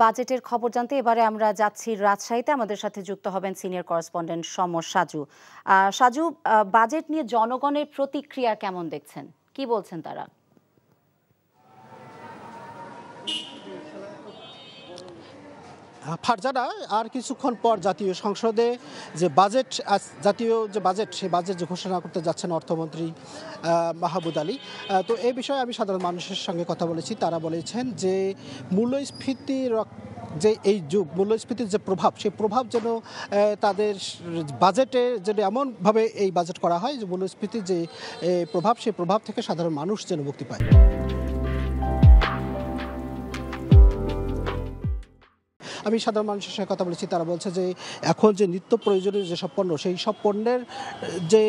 বাজেটের খবর জানতে এবারে আমরা যাচ্ছি রাজশাহীতে। আমাদের সাথে যুক্ত হবেন সিনিয়র করেসপন্ডেন্ট সমর সাজু। সাজু, বাজেট নিয়ে জনগণের প্রতিক্রিয়া কেমন দেখছেন? কি বলছেন তারা? ফারজানা, আর কিছুক্ষণ পর জাতীয় সংসদে যে বাজেট জাতীয় যে বাজেট, সেই বাজেট যে ঘোষণা করতে যাচ্ছেন অর্থমন্ত্রী মাহমুদ আলী। তো এই বিষয়ে আমি সাধারণ মানুষের সঙ্গে কথা বলেছি। তারা বলেছেন যে মূল্যস্ফীতির যে এই যুগ, মূল্যস্ফীতির যে প্রভাব, সেই প্রভাব যেন তাদের বাজেটে যেন এমনভাবে এই বাজেট করা হয় যে মূল্যস্ফীতির যে প্রভাব, সেই প্রভাব থেকে সাধারণ মানুষ যেন মুক্তি পায়। আমি সাধারণ মানুষের সঙ্গে কথা বলেছি। তারা বলছে যে এখন যে নিত্য প্রয়োজনীয় যেসব পণ্য, সেই সব পণ্যের যে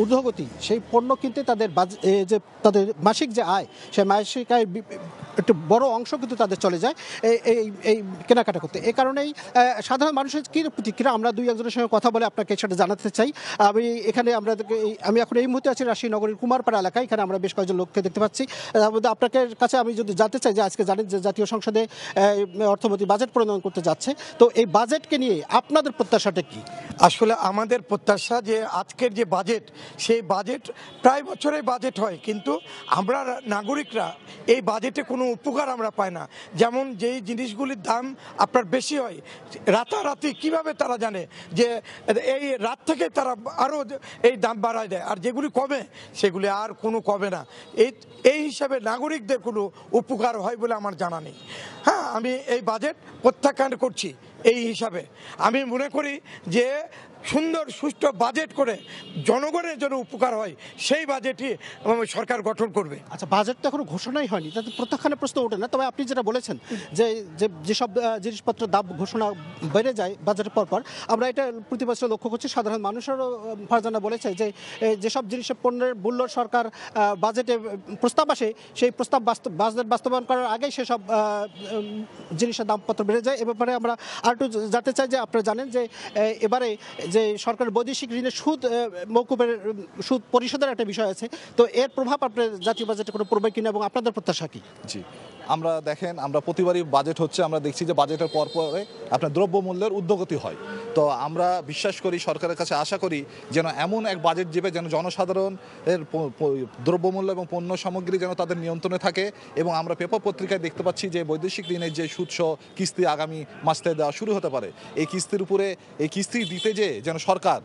ঊর্ধ্বগতি, সেই পণ্য কিনতে তাদের যে তাদের মাসিক যে আয়, সেই মাসিক আয় একটু বড় অংশ কিন্তু তাদের চলে যায় এই কেনাকাটা করতে। এই কারণেই সাধারণ মানুষের কী প্রতিক্রিয়া, আমরা দুই একজনের সঙ্গে কথা বলে আপনাকে সেটা জানাতে চাই। আমি এখন এই মুহূর্তে আছি রাজশাহী নগরীর কুমারপাড়া এলাকায়। এখানে আমরা বেশ কয়েকজন লোককে দেখতে পাচ্ছি। তার মধ্যে আপনাকে কাছে আমি যদি জানতে চাই যে আজকে জানেন যে জাতীয় সংসদে অর্থমন্ত্রী বাজেট প্রণয়ন করতে যাচ্ছে, তো এই বাজেটকে নিয়ে আপনাদের প্রত্যাশাটা কি? আসলে আমাদের প্রত্যাশা যে আজকের যে বাজেট, সেই বাজেট প্রায় বছরেই বাজেট হয়, কিন্তু আমরা নাগরিকরা এই বাজেটে কোনো উপকার আমরা পাই না। যেমন যেই জিনিসগুলির দাম আপনার বেশি হয়, রাতারাতি কিভাবে তারা জানে যে এই রাত থেকে তারা আরও এই দাম বাড়ায় দেয়, আর যেগুলি কমে সেগুলি আর কোনো কমে না। এই হিসাবে নাগরিকদের কোনো উপকার হয় বলে আমার জানা নেই। হ্যাঁ, আমি এই বাজেট প্রত্যাখ্যান করছি। এই হিসাবে আমি মনে করি যে সুন্দর সুষ্ঠু বাজেট করে জনগণের জন্য উপকার হয়, সেই বাজেটই সরকার গঠন করবে। আচ্ছা, বাজেট তো এখনো ঘোষণাই হয়নি, তাতে প্রত্যাখ্যানের প্রশ্ন ওঠে না। তবে আপনি যেটা বলেছেন যে যেসব জিনিসপত্রের দাম ঘোষণা বেড়ে যায় বাজেটের পরপর, আমরা এটা প্রতি বছর লক্ষ্য করছি। সাধারণ মানুষেরও ফারজানা বলেছে যে যেসব জিনিসের পণ্যের মূল্য সরকার বাজেটে প্রস্তাব আসে, সেই প্রস্তাব বাজেট বাস্তবায়ন করার আগেই সেসব জিনিসের দামপত্র বেড়ে যায়। এ ব্যাপারে আমরা আর একটু জানতে চাই যে আপনারা জানেন যে এবারে যে সরকারের বৈদেশিক ঋণের সুদ মওকুফের সুদ পরিশোধের একটা বিষয় আছে, তো এর প্রভাব আপনার জাতীয় বাজেটে কোনো পড়বে কিনা এবং আপনাদের প্রত্যাশা কি? জি, আমরা দেখেন, আমরা প্রতিবারই বাজেট হচ্ছে, আমরা দেখছি যে বাজেটের পরে আপনার দ্রব্যমূল্যের ঊর্ধ্বগতি হয়। তো আমরা বিশ্বাস করি, সরকারের কাছে আশা করি যেন এমন এক বাজেট যাবে যেন জনসাধারণের দ্রব্যমূল্য এবং পণ্য সামগ্রী যেন তাদের নিয়ন্ত্রণে থাকে। এবং আমরা পেপার পত্রিকায় দেখতে পাচ্ছি যে বৈদেশিক ঋণের যে সুদসহ কিস্তি আগামী মাস থেকে দেওয়া শুরু হতে পারে। এই কিস্তির উপরে এই কিস্তি দিতে যেন সরকার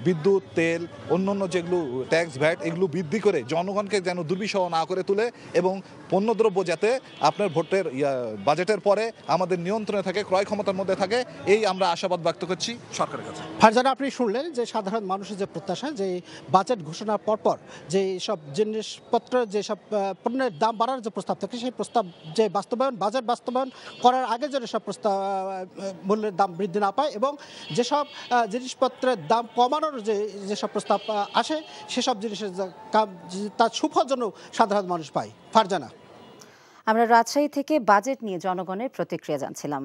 বিদ্যুৎ, তেল, অন্যান্য যেগুলো ট্যাক্স, ভ্যাট এগুলো বৃদ্ধি করে জনগণকে যেন দুর্বিষহ না করে তুলে, এবং পণ্যদ্রব্য যাতে আপনার ভোটের বাজেটের পরে আমাদের নিয়ন্ত্রণে থাকে, ক্রয় ক্ষমতার মধ্যে থাকে, এই আমরা আশাবাদ ব্যক্ত করছি সরকারের কাছে। ফারজানা, আপনি শুনলেন যে সাধারণ মানুষের যে প্রত্যাশা, যে বাজেট ঘোষণার পরপর যে সব জিনিসপত্র, যেসব পণ্যের দাম বাড়ার যে প্রস্তাব থাকে, সেই প্রস্তাব যে বাজেট বাস্তবায়ন করার আগে যেন সব প্রস্তাব মূল্যের দাম বৃদ্ধি না পায়, এবং যেসব জিনিসপত্রের দাম কমানোর যেসব প্রস্তাব আসে, সেসব জিনিসের তার সুফল যেন সাধারণ মানুষ পায়। ফারজানা, আমরা রাজশাহী থেকে বাজেট নিয়ে জনগণের প্রতিক্রিয়া জানছিলাম।